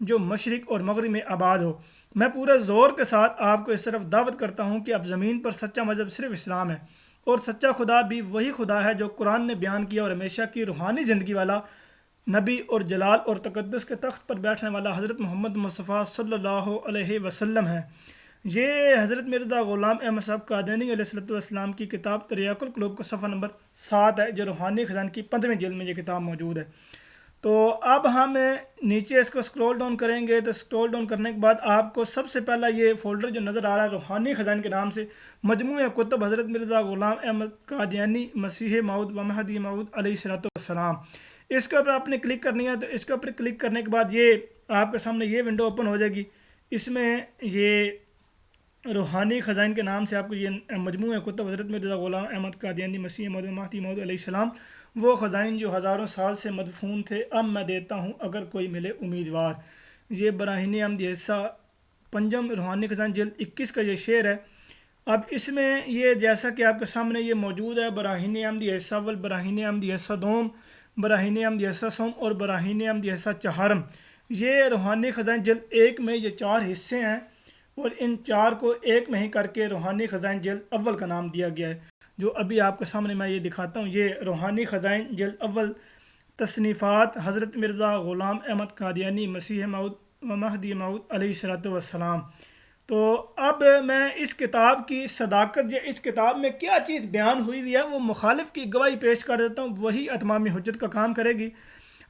جو مشرق اور مغرب میں آباد ہو۔ میں پورے زور کے ساتھ آپ کو اس طرف دعوت کرتا ہوں کہ اب زمین پر سچا مذہب صرف اسلام ہے، اور سچا خدا بھی وہی خدا ہے جو قرآن نے بیان کیا، اور ہمیشہ کی روحانی زندگی والا نبی اور جلال اور تقدس کے تخت پر بیٹھنے والا حضرت محمد مصطفیٰ صلی اللہ علیہ وسلم ہے۔ یہ حضرت مرزا غلام احمد صاحب قادیانی علیہ السلام کی کتاب تریاق القلوب کا صفحہ نمبر 7 ہے، جو روحانی خزان کی 15ویں جلد میں یہ کتاب موجود ہے۔ تو اب ہم نیچے اس کو سکرول ڈاؤن کریں گے، تو سکرول ڈاؤن کرنے کے بعد آپ کو سب سے پہلا یہ فولڈر جو نظر آ رہا ہے روحانی خزان کے نام سے، مجموعہ کتب حضرت مرزا غلام احمد قادیانی مسیح موعود و مہدی موعود علیہ السلام، اس کے اوپر آپ نے کلک کرنی ہے۔ تو اس کے اوپر کلک کرنے کے بعد یہ آپ کے سامنے یہ ونڈو اوپن ہو جائے گی۔ اس میں یہ روحانی خزائن کے نام سے آپ کو یہ مجموعہ کتب حضرت مرزا غلام احمد قادیانی مسیح موعود و مہدی موعود علیہ السلام، وہ خزائن جو ہزاروں سال سے مدفون تھے، اب میں دیتا ہوں اگر کوئی ملے امیدوار، یہ براہین احمدی حصہ پنجم روحانی خزائن جلد 21 کا یہ شعر ہے۔ اب اس میں یہ جیسا کہ آپ کے سامنے یہ موجود ہے، براہین احمدی حصہ اول، براہین احمدی حصہ دوم، براہین احمدی حصہ سوم اور براہین احمدی حصہ چہارم، یہ روحانی خزائن جلد 1 میں یہ 4 حصے ہیں، اور ان 4 کو ایک میں ہی کر کے روحانی خزائن جلد اول کا نام دیا گیا ہے، جو ابھی آپ کے سامنے میں یہ دکھاتا ہوں۔ یہ روحانی خزائن جلد اول، تصنیفات حضرت مرزا غلام احمد قادیانی مسیح موعود و مہدی موعود علیہ السلام۔ تو اب میں اس کتاب کی صداقت، یا اس کتاب میں کیا چیز بیان ہوئی ہے، وہ مخالف کی گواہی پیش کر دیتا ہوں، وہی اتمام حجت کا کام کرے گی۔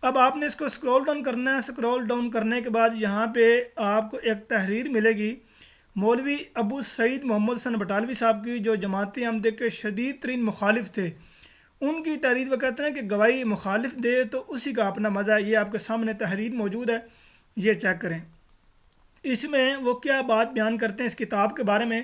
اب آپ نے اس کو سکرول ڈاؤن کرنا ہے۔ سکرول ڈاؤن کرنے کے بعد یہاں پہ آپ کو ایک تحریر ملے گی مولوی ابو سعید محمد حسن بٹالوی صاحب کی، جو جماعت احمدیہ کے شدید ترین مخالف تھے۔ ان کی تحریر وہ کہتے ہیں کہ گواہی مخالف دے تو اسی کا اپنا مزہ ہے۔ یہ آپ کے سامنے تحریر موجود ہے، یہ چیک کریں۔ اس میں وہ کیا بات بیان کرتے ہیں اس کتاب کے بارے میں۔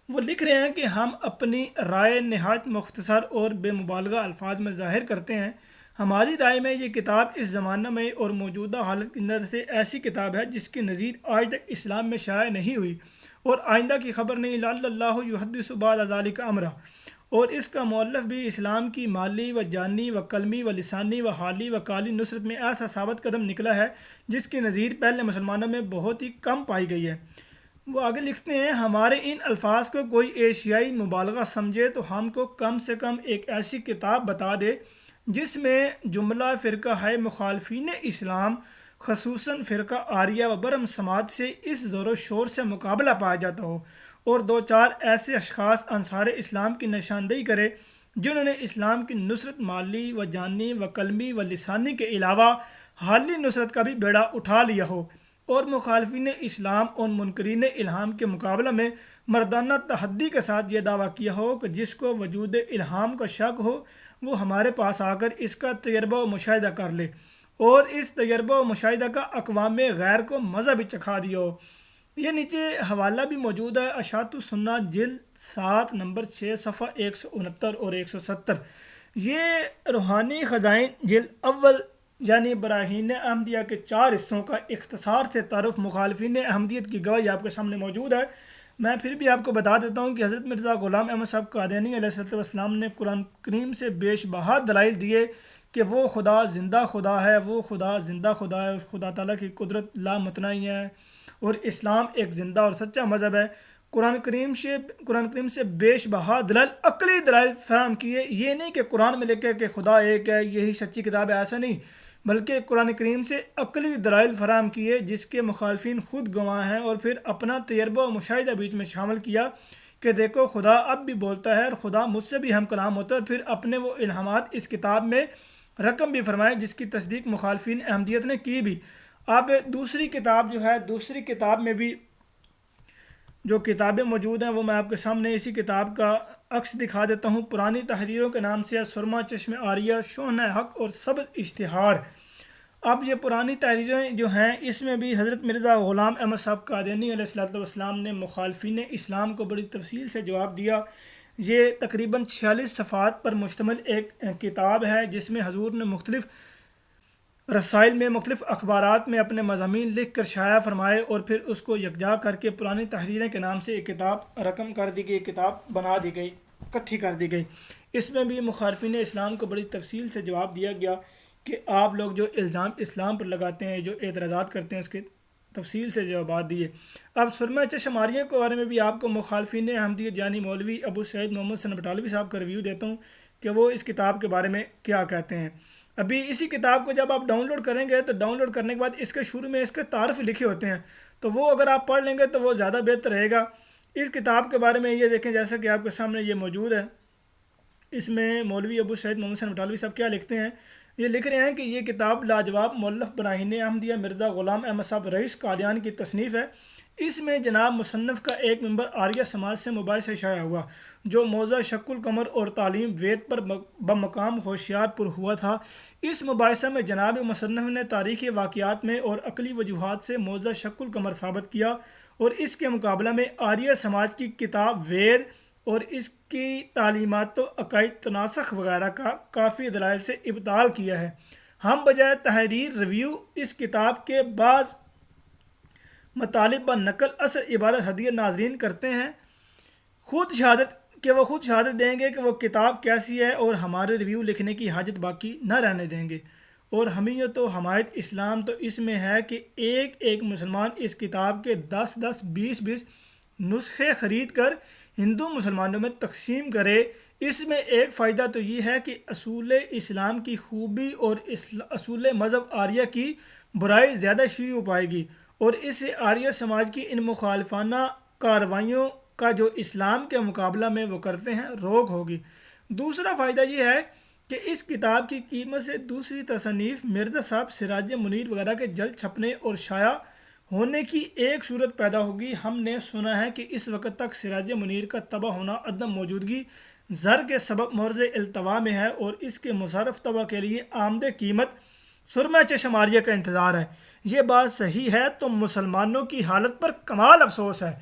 وہ لکھ رہے ہیں کہ ہم اپنی رائے نہایت مختصر اور بے مبالغہ الفاظ میں ظاہر کرتے ہیں۔ ہماری رائے میں یہ کتاب اس زمانہ میں اور موجودہ حالت کی نظر سے ایسی کتاب ہے جس کی نظیر آج تک اسلام میں شائع نہیں ہوئی، اور آئندہ کی خبر نہیں، لعل اللہ یحدث بعد ذلک امرا، اور اس کا مؤلف بھی اسلام کی مالی و جانی و قلمی و لسانی و حالی و قالی نصرت میں ایسا ثابت قدم نکلا ہے جس کی نظیر پہلے مسلمانوں میں بہت ہی کم پائی گئی ہے۔ وہ آگے لکھتے ہیں، ہمارے ان الفاظ کو کوئی ایشیائی مبالغہ سمجھے تو ہم کو کم سے کم ایک ایسی کتاب بتا دے جس میں جملہ فرقہ ہے مخالفین اسلام، خصوصاً فرقہ آریہ و برہم سماج سے اس زور و شور سے مقابلہ پایا جاتا ہو، اور 2-4 ایسے اشخاص انصار اسلام کی نشاندہی کرے جنہوں نے اسلام کی نصرت مالی و جانی و قلمی و لسانی کے علاوہ حالی نصرت کا بھی بیڑا اٹھا لیا ہو، اور مخالفین اسلام اور منکرین الہام کے مقابلہ میں مردانہ تحدی کے ساتھ یہ دعویٰ کیا ہو کہ جس کو وجود الہام کا شک ہو وہ ہمارے پاس آ کر اس کا تجربہ و مشاہدہ کر لے، اور اس تجربہ و مشاہدہ کا اقوام غیر کو مزہ بھی چکھا دیا ہو۔ یہ نیچے حوالہ بھی موجود ہے، اشاعت السنہ جلد 7 نمبر 6 صفحہ 169 اور 170۔ یہ روحانی خزائن جلد اول یعنی براہین احمدیہ کے 4 حصوں کا اختصار سے تعارف مخالفین احمدیت کی گواہی آپ کے سامنے موجود ہے۔ میں پھر بھی آپ کو بتا دیتا ہوں کہ حضرت مرزا غلام احمد صاحب قادیانی علیہ السلام نے قرآن کریم سے بیش بہا دلائل دیے کہ وہ خدا زندہ خدا ہے، وہ خدا زندہ خدا ہے، اس خدا تعالیٰ کی قدرت لامتناہی ہے، اور اسلام ایک زندہ اور سچا مذہب ہے۔ قرآن کریم سے بیش بہا دلائل، عقلی دلائل فراہم کیے۔ یہ نہیں کہ قرآن میں لکھے کہ خدا ایک ہے، یہی سچی کتاب ہے، ایسا نہیں، بلکہ قرآن کریم سے عقلی دلائل فراہم کیے جس کے مخالفین خود گواہ ہیں، اور پھر اپنا تجربہ و مشاہدہ بیچ میں شامل کیا کہ دیکھو خدا اب بھی بولتا ہے، اور خدا مجھ سے بھی ہم کلام ہوتا ہے، پھر اپنے وہ الہامات اس کتاب میں رقم بھی فرمائے جس کی تصدیق مخالفین احمدیت نے کی بھی۔ اب دوسری کتاب جو ہے، دوسری کتاب میں بھی جو کتابیں موجود ہیں وہ میں آپ کے سامنے اسی کتاب کا عکس دکھا دیتا ہوں۔ پرانی تحریروں کے نام سے سرما چشم آریہ، شوہنہ حق اور سبز اشتہار۔ اب یہ پرانی تحریریں جو ہیں اس میں بھی حضرت مرزا غلام احمد صاحب قادیانی علیہ السلام نے مخالفین اسلام کو بڑی تفصیل سے جواب دیا۔ یہ تقریباً 46 صفحات پر مشتمل ایک کتاب ہے جس میں حضور نے مختلف رسائل میں مختلف اخبارات میں اپنے مضامین لکھ کر شائع فرمائے، اور پھر اس کو یکجا کر کے پرانی تحریریں کے نام سے ایک کتاب رقم کر دی گئی، کتاب بنا دی گئی، اکٹھی کر دی گئی۔ اس میں بھی مخالفین اسلام کو بڑی تفصیل سے جواب دیا گیا کہ آپ لوگ جو الزام اسلام پر لگاتے ہیں، جو اعتراضات کرتے ہیں اس کے تفصیل سے جوابات دیے۔ اب سرمہ چشم آریہ کے بارے میں بھی آپ کو مخالفین احمدیت یعنی مولوی ابو سعید محمد حسن بٹالوی صاحب کا ریویو دیتا ہوں کہ وہ اس کتاب کے بارے میں کیا کہتے ہیں۔ ابھی اسی کتاب کو جب آپ ڈاؤن لوڈ کریں گے تو ڈاؤن لوڈ کرنے کے بعد اس کے شروع میں اس کے تعارف لکھے ہوتے ہیں، تو وہ اگر آپ پڑھ لیں گے تو وہ زیادہ بہتر رہے گا۔ اس کتاب کے بارے میں یہ دیکھیں، جیسا کہ آپ کے سامنے یہ موجود ہے، اس میں مولوی ابو سعید محمد حسن بٹالوی صاحب کیا لکھتے ہیں۔ یہ لکھ رہے ہیں کہ یہ کتاب لاجواب مؤلف براہین احمدیہ مرزا غلام احمد صاحب رئیس قادیان کی تصنیف ہے۔ اس میں جناب مصنف کا ایک ممبر آریہ سماج سے مباحثہ شائع ہوا جو موضوع شق القمر اور تعلیم وید پر بمقام ہوشیار پر ہوا تھا۔ اس مباحثہ میں جناب مصنف نے تاریخی واقعات میں اور عقلی وجوہات سے موضوع شق القمر ثابت کیا، اور اس کے مقابلہ میں آریہ سماج کی کتاب وید اور اس کی تعلیمات و عقائد تناسخ وغیرہ کا کافی دلائل سے ابطال کیا ہے۔ ہم بجائے تحریر ریویو اس کتاب کے بعض مطالب پر نقل اثر عبارت ہدیہ ناظرین کرتے ہیں، خود شہادت دیں گے کہ وہ کتاب کیسی ہے، اور ہمارے ریویو لکھنے کی حاجت باقی نہ رہنے دیں گے۔ اور حمیت و حمایت اسلام تو اس میں ہے کہ ایک ایک مسلمان اس کتاب کے 10 20 نسخے خرید کر ہندو مسلمانوں میں تقسیم کرے۔ اس میں ایک فائدہ تو یہ ہے کہ اصول اسلام کی خوبی اور اصول مذہب آریہ کی برائی زیادہ شیوع ہو پائے گی، اور اس سے آریہ سماج کی ان مخالفانہ کارروائیوں کا جو اسلام کے مقابلہ میں وہ کرتے ہیں روک ہوگی۔ دوسرا فائدہ یہ ہے کہ اس کتاب کی قیمت سے دوسری تصنیف مرزا صاحب سراج منیر وغیرہ کے جلد چھپنے اور شائع ہونے کی ایک صورت پیدا ہوگی۔ ہم نے سنا ہے کہ اس وقت تک سراج منیر کا طبع ہونا عدم موجودگی زر کے سبب مورد التوا میں ہے، اور اس کے مصرف طبع کے لیے آمد قیمت سرمہ چشم آریہ کا انتظار ہے۔ یہ بات صحیح ہے تو مسلمانوں کی حالت پر کمال افسوس ہے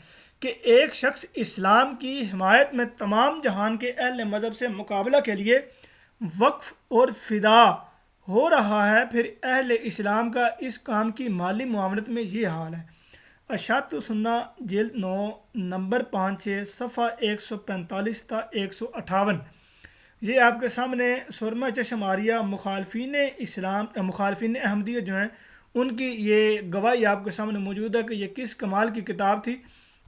کہ ایک شخص اسلام کی حمایت میں تمام جہان کے اہل مذہب سے مقابلہ کے لیے وقف اور فدا ہو رہا ہے، پھر اہل اسلام کا اس کام کی مالی معاونت میں یہ حال ہے۔ اشاعت السنہ جلد 9 نمبر 5 صفحہ 145 تا 158۔ یہ آپ کے سامنے سرمہ چشم آریہ مخالفین احمدیہ جو ہیں ان کی یہ گواہی آپ کے سامنے موجود ہے کہ یہ کس کمال کی کتاب تھی۔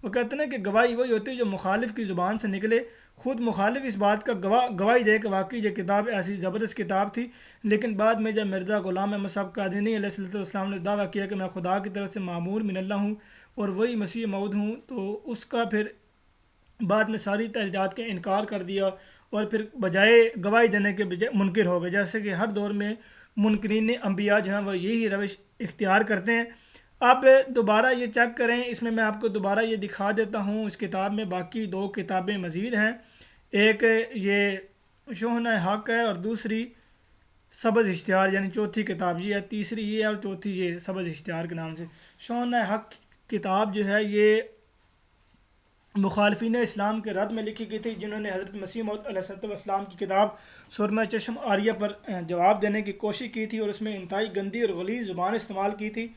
وہ کہتے ہیں کہ گواہی وہی ہوتی ہے جو مخالف کی زبان سے نکلے، خود مخالف اس بات کا گواہی دے کہ واقعی یہ کتاب ایسی زبردست کتاب تھی، لیکن بعد میں جب مرزا غلام احمد صاحب قادیانی علیہ السلام نے دعویٰ کیا کہ میں خدا کی طرف سے معمور من اللہ ہوں اور وہی مسیح موعود ہوں، تو اس کا پھر بعد میں ساری تحریرات کا انکار کر دیا، اور پھر بجائے گواہی دینے کے بجائے منکر ہو گئے، جیسے کہ ہر دور میں منکرین انبیاء جو ہیں وہ یہی روش اختیار کرتے ہیں۔ آپ دوبارہ یہ چیک کریں، اس میں آپ کو دوبارہ یہ دکھا دیتا ہوں، اس کتاب میں باقی 2 کتابیں مزید ہیں، ایک یہ شوہنہ حق ہے اور دوسری سبز اشتہار، یعنی چوتھی کتاب یہ ہے، تیسری یہ ہے اور چوتھی یہ سبز اشتہار کے نام سے۔ شوہنہ حق کتاب جو ہے یہ مخالفین اسلام کے رد میں لکھی گئی تھی، جنہوں نے حضرت مسیح موعود علیہ السلام کی کتاب سرمہ چشم آریہ پر جواب دینے کی کوشش کی تھی، اور اس میں انتہائی گندی اور غلیظ زبان استعمال کی تھی،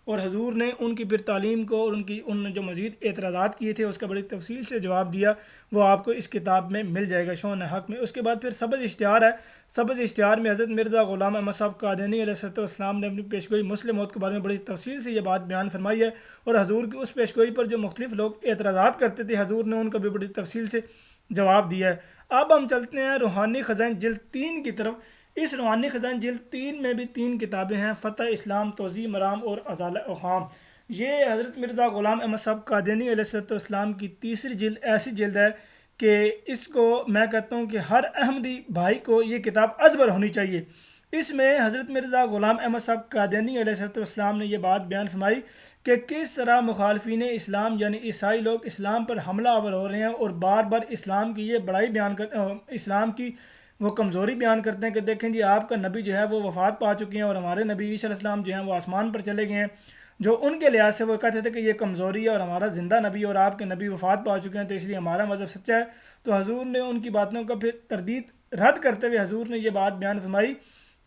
اور حضور نے ان کی پھر تعلیم کو اور ان جو مزید اعتراضات کیے تھے اس کا بڑی تفصیل سے جواب دیا، وہ آپ کو اس کتاب میں مل جائے گا شوہنہ حق میں۔ اس کے بعد پھر سبز اشتہار ہے۔ سبز اشتہار میں حضرت مرزا غلام احمد صاحب قادیانی علیہ السلام نے اپنی پیشگوئی مسلم موت کے بارے میں بڑی تفصیل سے یہ بات بیان فرمائی ہے، اور حضور کی اس پیشگوئی پر جو مختلف لوگ اعتراضات کرتے تھے حضور نے ان کا بھی بڑی تفصیل سے جواب دیا ہے۔ اب ہم چلتے ہیں روحانی خزائن جلد 3 کی طرف۔ اس روحانی خزائن جلد 3 میں بھی 3 کتابیں ہیں، فتح اسلام، توضیح مرام اور ازالہ اوہام۔ یہ حضرت مرزا غلام احمد صاحب قادیانی علیہ السلام کی تیسری جلد ایسی جلد ہے کہ اس کو میں کہتا ہوں کہ ہر احمدی بھائی کو یہ کتاب ازبر ہونی چاہیے۔ اس میں حضرت مرزا غلام احمد صاحب قادیانی علیہ السلام نے یہ بات بیان فرمائی کہ کس طرح مخالفین اسلام یعنی عیسائی لوگ اسلام پر حملہ آور ہو رہے ہیں، اور بار بار اسلام کی یہ بڑائی اسلام کی وہ کمزوری بیان کرتے ہیں کہ دیکھیں جی آپ کا نبی جو ہے وہ وفات پا چکے ہیں، اور ہمارے نبی عیسیٰ علیہ السلام جو ہیں وہ آسمان پر چلے گئے ہیں، جو ان کے لحاظ سے وہ کہتے تھے کہ یہ کمزوری ہے، اور ہمارا زندہ نبی اور آپ کے نبی وفات پا چکے ہیں، تو اس لیے ہمارا مذہب سچا ہے۔ تو حضور نے ان کی باتوں کا پھر تردید رد کرتے ہوئے حضور نے یہ بات بیان فرمائی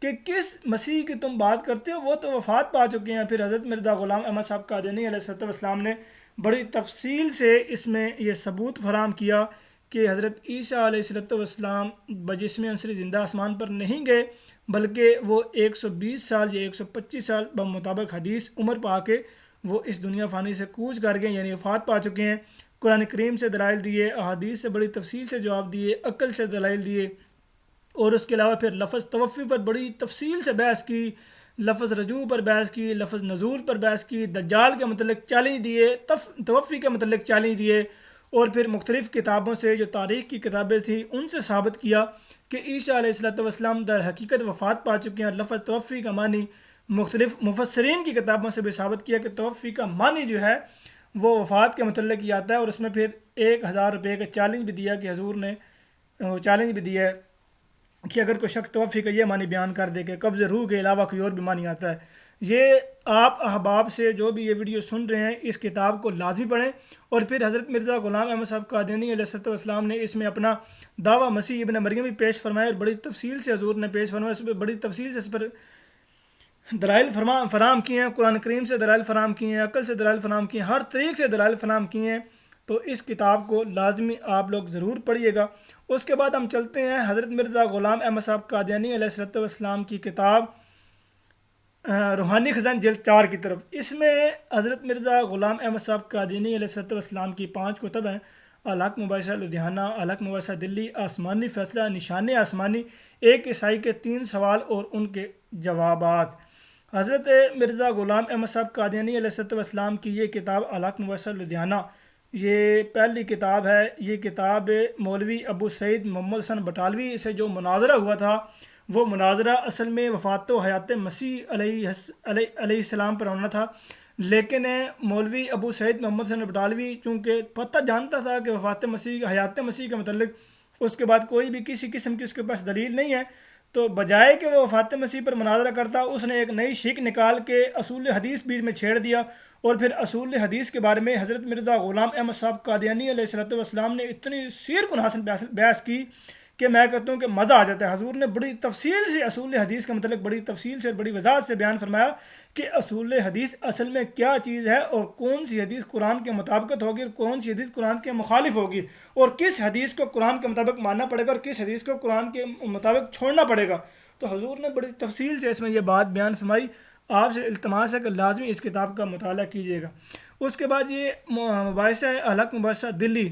کہ کس مسیح کی تم بات کرتے ہو، وہ تو وفات پا چکے ہیں۔ پھر حضرت مرزا غلام احمد صاحب قادیانی علیہ السلام نے بڑی تفصیل سے اس میں یہ ثبوت فراہم کیا کہ حضرت عیسیٰ علیہ السلام بجسم عنصری زندہ آسمان پر نہیں گئے، بلکہ وہ 120 سال یا 125 سال بمطابق حدیث عمر پا کے وہ اس دنیا فانی سے کوچ کر گئے، یعنی وفات پا چکے ہیں۔ قرآن کریم سے دلائل دیے، احادیث سے بڑی تفصیل سے جواب دیے، عقل سے دلائل دیے، اور اس کے علاوہ پھر لفظ توفی پر بڑی تفصیل سے بحث کی، لفظ رجوع پر بحث کی، لفظ نزول پر بحث کی، دجال کے متعلق چیلنج دیے، توفی کے متعلق چیلنج دیے، اور پھر مختلف کتابوں سے جو تاریخ کی کتابیں تھیں ان سے ثابت کیا کہ عیسیٰ علیہ السلام در حقیقت وفات پا چکے ہیں۔ اور لفظ توفی کا معنی مختلف مفسرین کی کتابوں سے بھی ثابت کیا کہ توفی کا معنی جو ہے وہ وفات کے متعلق ہی آتا ہے، اور اس میں پھر 1000 روپے کا چیلنج بھی دیا کہ حضور نے چیلنج بھی دیا ہے کہ اگر کوئی شخص توفی کا یہ معنی بیان کر دے کہ قبض روح کے علاوہ کوئی اور بھی معنی آتا ہے۔ یہ آپ احباب سے جو بھی یہ ویڈیو سن رہے ہیں اس کتاب کو لازمی پڑھیں، اور پھر حضرت مرزا غلام احمد صاحب قادیانی علیہ السلام نے اس میں اپنا دعویٰ مسیح ابن مریم بھی پیش فرمایا، اور بڑی تفصیل سے حضور نے پیش فرمایا، اس پہ بڑی تفصیل سے اس پر دلائل فراہم کیے ہیں، قرآن کریم سے دلائل فراہم کیے ہیں، عقل سے دلائل فراہم کیے ہیں، ہر طریق سے دلائل فراہم کیے ہیں۔ تو اس کتاب کو لازمی آپ لوگ ضرور پڑھیے گا۔ اس کے بعد ہم چلتے ہیں حضرت مرزا غلام احمد صاحب قادیانی علیہ السلام کی کتاب روحانی خزان جلد 4 کی طرف۔ اس میں حضرت مرزا غلام احمد صاحب قادیانی علیہ السلام کی 5 کتب ہیں: الحق مباحثہ لدھیانہ، الحق مباحثہ دلی، آسمانی فیصلہ، نشان آسمانی، ایک عیسائی کے 3 سوال اور ان کے جوابات۔ حضرت مرزا غلام احمد صاحب قادیانی علیہ السلام کی یہ کتاب الحق مباحثہ لدھیانہ یہ پہلی کتاب ہے۔ یہ کتاب مولوی ابو سعید محمد حسن بٹالوی سے جو مناظرہ ہوا تھا، وہ مناظرہ اصل میں وفات و حیات مسیح علیہ السلام پر ہونا تھا، لیکن مولوی ابو سعید محمد حسن بٹالوی چونکہ پتہ جانتا تھا کہ وفات مسیح حیات مسیح کے متعلق اس کے بعد کوئی بھی کسی قسم کی اس کے پاس دلیل نہیں ہے، تو بجائے کہ وہ وفات مسیح پر مناظرہ کرتا، اس نے ایک نئی شک نکال کے اصول حدیث بیچ میں چھیڑ دیا، اور پھر اصول حدیث کے بارے میں حضرت مرزا غلام احمد صاحب قادیانی علیہ السلام نے اتنی سیر کنحسن بحث کی کہ میں کہتا ہوں کہ مزہ آ جاتا ہے۔ حضور نے بڑی تفصیل سے اصول حدیث کے متعلق بڑی تفصیل سے بڑی وضاحت سے بیان فرمایا کہ اصول حدیث اصل میں کیا چیز ہے، اور کون سی حدیث قرآن کے مطابقت ہوگی اور کون سی حدیث قرآن کے مخالف ہوگی، اور کس حدیث کو قرآن کے مطابق ماننا پڑے گا اور کس حدیث کو قرآن کے مطابق چھوڑنا پڑے گا۔ تو حضور نے بڑی تفصیل سے اس میں یہ بات بیان فرمائی۔ آپ سے التماس ہے کہ لازمی اس کتاب کا مطالعہ کیجیے گا۔ اس کے بعد یہ مباحثہ الحق مباحثہ دلی،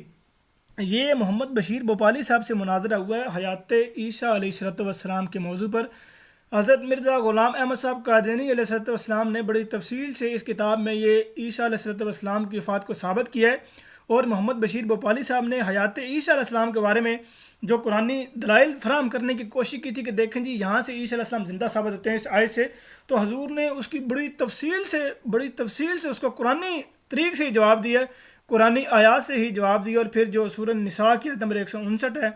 یہ محمد بشیر بھوپالی صاحب سے مناظرہ ہوا ہے حیات عیسیٰ علیہ السلام کے موضوع پر۔ حضرت مرزا غلام احمد صاحب قادیانی علیہ السلام نے بڑی تفصیل سے اس کتاب میں یہ عیسیٰ علیہ السلام کی وفات کو ثابت کیا ہے، اور محمد بشیر بھوپالی صاحب نے حیات عیسیٰ علیہ السلام کے بارے میں جو قرآنی دلائل فراہم کرنے کی کوشش کی تھی کہ دیکھیں جی یہاں سے عیسیٰ علیہ السلام زندہ ثابت ہوتے ہیں اس آیت سے، تو حضور نے اس کی بڑی تفصیل سے اس کو قرآنی طریق سے ہی جواب دیا، قرآنی آیات سے ہی جواب دیا۔ اور پھر جو سورہ النساء کی آیت نمبر 159 ہے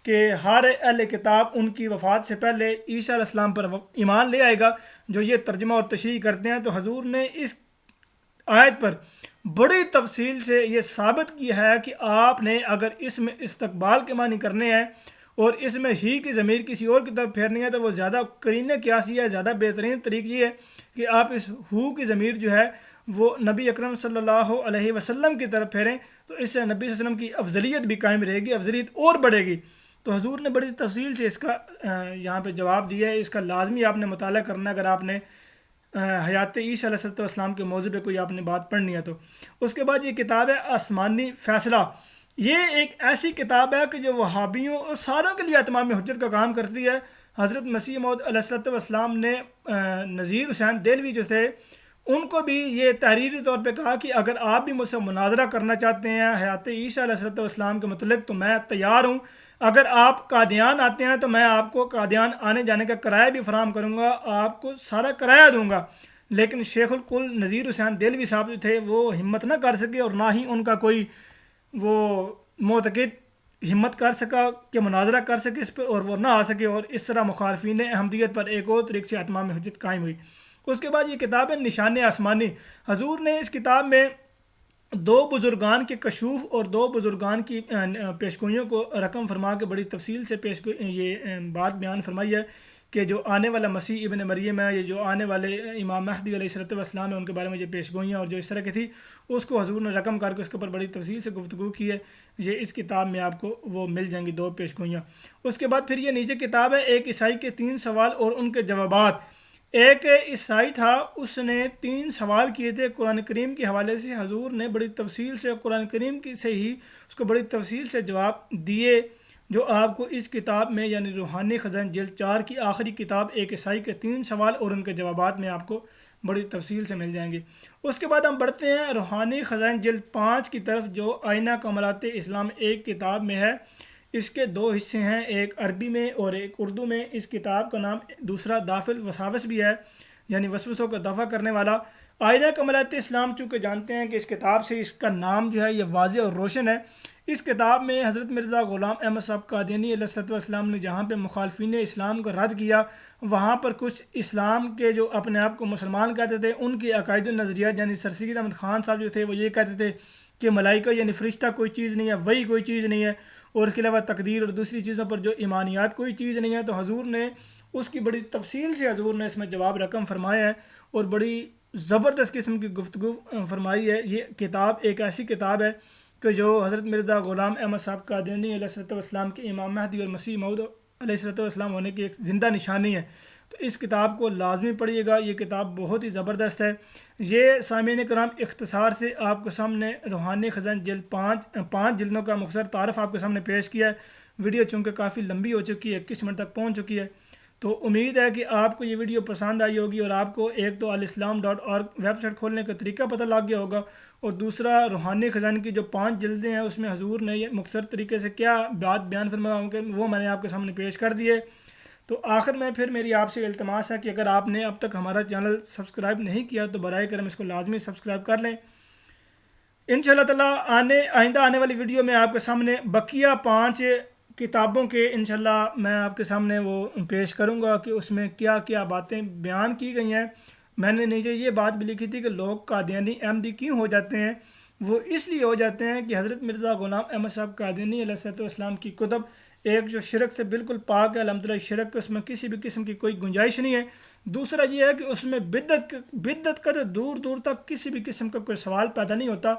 کہ ہر اہل کتاب ان کی وفات سے پہلے عیسیٰ علیہ السلام پر ایمان لے آئے گا، جو یہ ترجمہ اور تشریح کرتے ہیں، تو حضور نے اس آیت پر بڑی تفصیل سے یہ ثابت کیا ہے کہ آپ نے اگر اس میں استقبال کے معنی کرنے ہیں اور اس میں ہی کی ضمیر کسی اور کی طرف پھیرنی ہے، تو وہ زیادہ قرینہ قیاسی ہے، زیادہ بہترین طریق یہ ہے کہ آپ اس ہو کی ضمیر جو ہے وہ نبی اکرم صلی اللہ علیہ وسلم کی طرف پھیریں، تو اس سے نبی صلی اللہ علیہ وسلم کی افضلیت بھی قائم رہے گی، افضلیت اور بڑھے گی۔ تو حضور نے بڑی تفصیل سے اس کا یہاں پہ جواب دیا ہے۔ اس کا لازمی آپ نے مطالعہ کرنا ہے اگر آپ نے حیات عیسیٰ علیہ السلام کے موضوع پہ کوئی آپ نے بات پڑھنی ہے تو۔ اس کے بعد یہ کتاب ہے آسمانی فیصلہ، یہ ایک ایسی کتاب ہے کہ جو وہابیوں اور ساروں کے لیے اتمام حجت کا کام کرتی ہے۔ حضرت مسیح موعود علیہ السلام نے نذیر حسین دہلوی جو تھے ان کو بھی یہ تحریری طور پہ کہا کہ اگر آپ بھی مجھ سے مناظرہ کرنا چاہتے ہیں حیات عیسیٰ علیہ السلام کے متعلق تو میں تیار ہوں، اگر آپ قادیان آتے ہیں تو میں آپ کو قادیان آنے جانے کا کرایہ بھی فراہم کروں گا، آپ کو سارا کرایہ دوں گا۔ لیکن شیخ الکل نذیر حسین دہلوی صاحب جو تھے وہ ہمت نہ کر سکے، اور نہ ہی ان کا کوئی وہ معتقد ہمت کر سکا کہ مناظرہ کر سکے اس پر، اور وہ نہ آ سکے، اور اس طرح مخالفین احمدیت پر ایک اور طریق سے اتمام حجت قائم ہوئی۔ اس کے بعد یہ کتاب ہے نشان آسمانی۔ حضور نے اس کتاب میں 2 بزرگان کے کشوف اور 2 بزرگان کی پیشگوئیوں کو رقم فرما کے بڑی تفصیل سے یہ بات بیان فرمائی ہے کہ جو آنے والا مسیح ابن مریم ہے، یہ جو آنے والے امام مہدی علیہ السلام ہے، ان کے بارے میں جو پیشگوئیاں اور جو اس طرح کی تھی اس کو حضور نے رقم کر کے اس کے اوپر بڑی تفصیل سے گفتگو کی ہے۔ یہ اس کتاب میں آپ کو وہ مل جائیں گی 2 پیشگوئیاں۔ اس کے بعد پھر یہ نیچے کتاب ہے ایک عیسائی کے 3 سوال اور ان کے جوابات۔ ایک عیسائی تھا، اس نے 3 سوال کیے تھے قرآن کریم کے حوالے سے، حضور نے بڑی تفصیل سے قرآن کریم کی سے ہی اس کو بڑی تفصیل سے جواب دیے، جو آپ کو اس کتاب میں یعنی روحانی خزائن جلد 4 کی آخری کتاب ایک عیسائی کے 3 سوال اور ان کے جوابات میں آپ کو بڑی تفصیل سے مل جائیں گے۔ اس کے بعد ہم بڑھتے ہیں روحانی خزائن جلد 5 کی طرف، جو آئینہ کمالات اسلام ایک کتاب میں ہے۔ اس کے 2 حصے ہیں، ایک عربی میں اور ایک اردو میں۔ اس کتاب کا نام دوسرا دافع الوساوس بھی ہے، یعنی وسوسوں کو دفع کرنے والا۔ آئینہ کمالات اسلام چونکہ جانتے ہیں کہ اس کتاب سے اس کا نام جو ہے یہ واضح اور روشن ہے۔ اس کتاب میں حضرت مرزا غلام احمد صاحب قادیانی علیہ السلام نے جہاں پہ مخالفین اسلام کا رد کیا، وہاں پر کچھ اسلام کے جو اپنے آپ کو مسلمان کہتے تھے ان کے عقائد و نظریات، یعنی سر سید احمد خان صاحب جو تھے وہ یہ کہتے تھے کہ ملائکہ یعنی فرشتہ کوئی چیز نہیں ہے، وہی کوئی چیز نہیں ہے، اور اس کے علاوہ تقدیر اور دوسری چیزوں پر جو ایمانیات کوئی چیز نہیں ہے۔ تو حضور نے اس کی بڑی تفصیل سے حضور نے اس میں جواب رقم فرمایا ہے اور بڑی زبردست قسم کی گفتگو فرمائی ہے۔ یہ کتاب ایک ایسی کتاب ہے کہ جو حضرت مرزا غلام احمد صاحب قادیانی علیہ السلام کے امام مہدی اور مسیح موعود علیہ السلام ہونے کی ایک زندہ نشانی ہے۔ تو اس کتاب کو لازمی پڑھیے گا، یہ کتاب بہت ہی زبردست ہے۔ یہ سامعین کرام اختصار سے آپ کے سامنے روحانی خزائن جلد 5 جلدوں کا مختصر تعارف آپ کے سامنے پیش کیا ہے۔ ویڈیو چونکہ کافی لمبی ہو چکی ہے، 21 منٹ تک پہنچ چکی ہے، تو امید ہے کہ آپ کو یہ ویڈیو پسند آئی ہوگی اور آپ کو ایک تو الاسلام.org ویب سائٹ کھولنے کا طریقہ پتہ لگ گیا ہوگا، اور دوسرا روحانی خزائن کی جو 5 جلدیں ہیں اس میں حضور نے یہ مختصر طریقے سے کیا بات بیان فرمایا وہ میں نے آپ کے سامنے پیش کر دیے۔ تو آخر میں پھر میری آپ سے التماس ہے کہ اگر آپ نے اب تک ہمارا چینل سبسکرائب نہیں کیا تو برائے کرم اس کو لازمی سبسکرائب کر لیں۔ انشاءاللہ تعالی آئندہ آنے والی ویڈیو میں آپ کے سامنے بقیہ 5 کتابوں کے انشاءاللہ میں آپ کے سامنے وہ پیش کروں گا کہ اس میں کیا کیا باتیں بیان کی گئی ہیں۔ میں نے نیچے یہ بات بھی لکھی تھی کہ لوگ قادیانی احمدی کیوں ہو جاتے ہیں، وہ اس لیے ہو جاتے ہیں کہ حضرت مرزا غلام احمد صاحب قادیانی علیہ السلام کی کتب ایک جو شرک سے بالکل پاک ہے، الحمدللہ شرک اس میں کسی بھی قسم کی کوئی گنجائش نہیں ہے۔ دوسرا یہ ہے کہ اس میں بدعت کا دور دور تک کسی بھی قسم کا کوئی سوال پیدا نہیں ہوتا،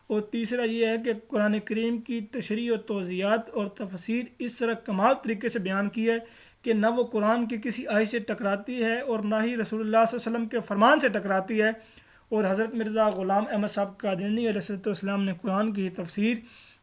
اور تیسرا یہ ہے کہ قرآن کریم کی تشریح و توضیحات اور تفسیر اس طرح کمال طریقے سے بیان کی ہے کہ نہ وہ قرآن کی کسی آیت سے ٹکراتی ہے اور نہ ہی رسول اللہ صلی اللہ علیہ وسلم کے فرمان سے ٹکراتی ہے۔ اور حضرت مرزا غلام احمد صاحب قادیانی علیہ السلام نے قرآن کی تفسیر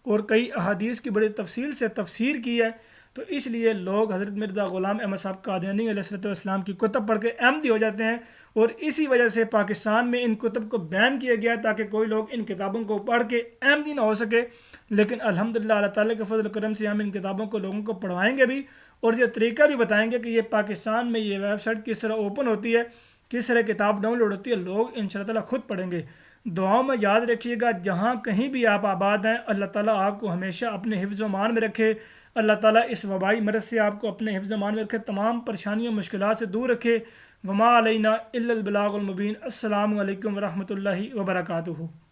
اور کئی احادیث کی بڑی تفصیل سے تفسیر کی ہے، تو اس لیے لوگ حضرت مرزا غلام احمد صاحب قادیانی علیہ السلام کی کتب پڑھ کے احمدی ہو جاتے ہیں، اور اسی وجہ سے پاکستان میں ان کتب کو بین کیا گیا تاکہ کوئی لوگ ان کتابوں کو پڑھ کے احمدی نہ ہو سکے۔ لیکن الحمدللہ اللہ تعالیٰ کے فضل و کرم سے ہم ان کتابوں کو لوگوں کو پڑھوائیں گے بھی، اور یہ طریقہ بھی بتائیں گے کہ یہ پاکستان میں یہ ویب سائٹ کس طرح اوپن ہوتی ہے، کس طرح کتاب ڈاؤن لوڈ ہوتی ہے، لوگ ان شاء اللہ تعالیٰ خود پڑھیں گے۔ دعاؤں میں یاد رکھیے گا، جہاں کہیں بھی آپ آباد ہیں اللہ تعالیٰ آپ کو ہمیشہ اپنے حفظ و امان میں رکھے، اللہ تعالیٰ اس وبائی مرض سے آپ کو اپنے حفظ و امان میں رکھے، تمام پریشانیوں مشکلات سے دور رکھے۔ وما علینا الا البلاغ المبین۔ السلام علیکم ورحمۃ اللہ وبرکاتہ۔